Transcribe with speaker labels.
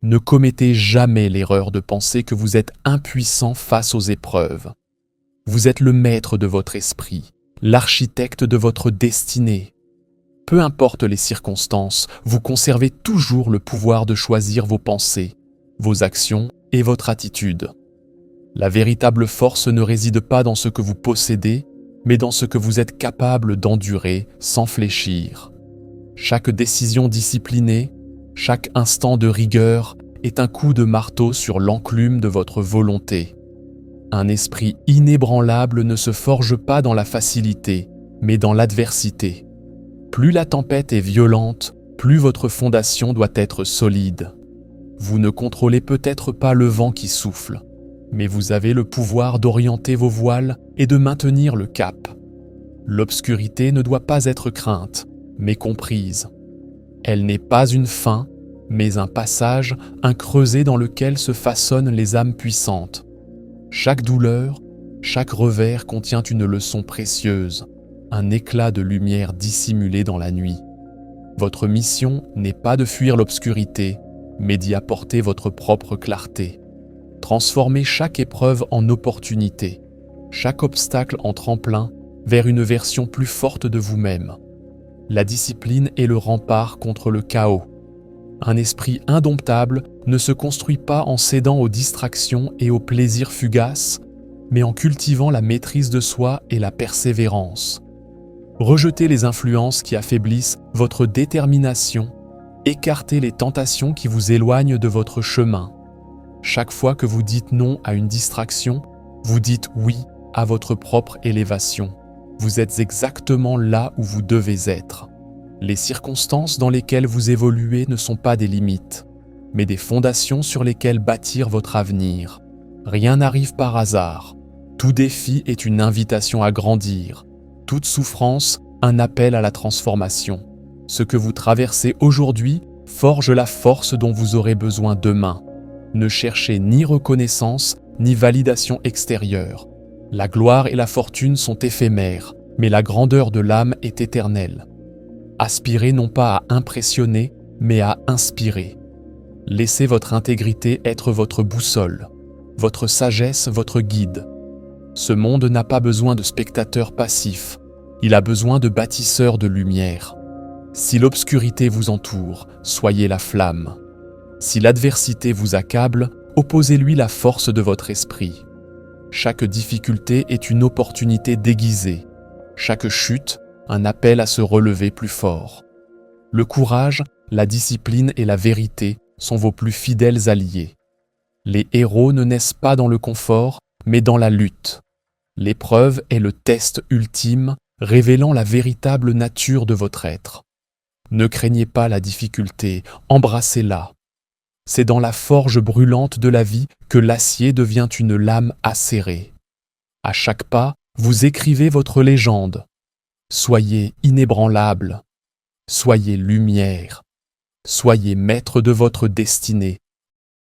Speaker 1: Ne commettez jamais l'erreur de penser que vous êtes impuissant face aux épreuves. Vous êtes le maître de votre esprit, l'architecte de votre destinée. Peu importe les circonstances, vous conservez toujours le pouvoir de choisir vos pensées, vos actions et votre attitude. La véritable force ne réside pas dans ce que vous possédez, mais dans ce que vous êtes capable d'endurer sans fléchir. Chaque décision disciplinée, chaque instant de rigueur est un coup de marteau sur l'enclume de votre volonté. Un esprit inébranlable ne se forge pas dans la facilité, mais dans l'adversité. Plus la tempête est violente, plus votre fondation doit être solide. Vous ne contrôlez peut-être pas le vent qui souffle, mais vous avez le pouvoir d'orienter vos voiles et de maintenir le cap. L'obscurité ne doit pas être crainte, mais comprise. Elle n'est pas une fin, mais un passage, un creuset dans lequel se façonnent les âmes puissantes. Chaque douleur, chaque revers contient une leçon précieuse, un éclat de lumière dissimulé dans la nuit. Votre mission n'est pas de fuir l'obscurité, mais d'y apporter votre propre clarté. Transformez chaque épreuve en opportunité, chaque obstacle en tremplin vers une version plus forte de vous-même. La discipline est le rempart contre le chaos. Un esprit indomptable ne se construit pas en cédant aux distractions et aux plaisirs fugaces, mais en cultivant la maîtrise de soi et la persévérance. Rejetez les influences qui affaiblissent votre détermination, écartez les tentations qui vous éloignent de votre chemin. Chaque fois que vous dites non à une distraction, vous dites oui à votre propre élévation. Vous êtes exactement là où vous devez être. Les circonstances dans lesquelles vous évoluez ne sont pas des limites, mais des fondations sur lesquelles bâtir votre avenir. Rien n'arrive par hasard. Tout défi est une invitation à grandir. Toute souffrance, un appel à la transformation. Ce que vous traversez aujourd'hui forge la force dont vous aurez besoin demain. Ne cherchez ni reconnaissance, ni validation extérieure. La gloire et la fortune sont éphémères, mais la grandeur de l'âme est éternelle. Aspirez non pas à impressionner, mais à inspirer. Laissez votre intégrité être votre boussole, votre sagesse votre guide. Ce monde n'a pas besoin de spectateurs passifs, il a besoin de bâtisseurs de lumière. Si l'obscurité vous entoure, soyez la flamme. Si l'adversité vous accable, opposez-lui la force de votre esprit. Chaque difficulté est une opportunité déguisée. Chaque chute, un appel à se relever plus fort. Le courage, la discipline et la vérité sont vos plus fidèles alliés. Les héros ne naissent pas dans le confort, mais dans la lutte. L'épreuve est le test ultime, révélant la véritable nature de votre être. Ne craignez pas la difficulté, embrassez-la. C'est dans la forge brûlante de la vie que l'acier devient une lame acérée. À chaque pas, vous écrivez votre légende. Soyez inébranlable. Soyez lumière. Soyez maître de votre destinée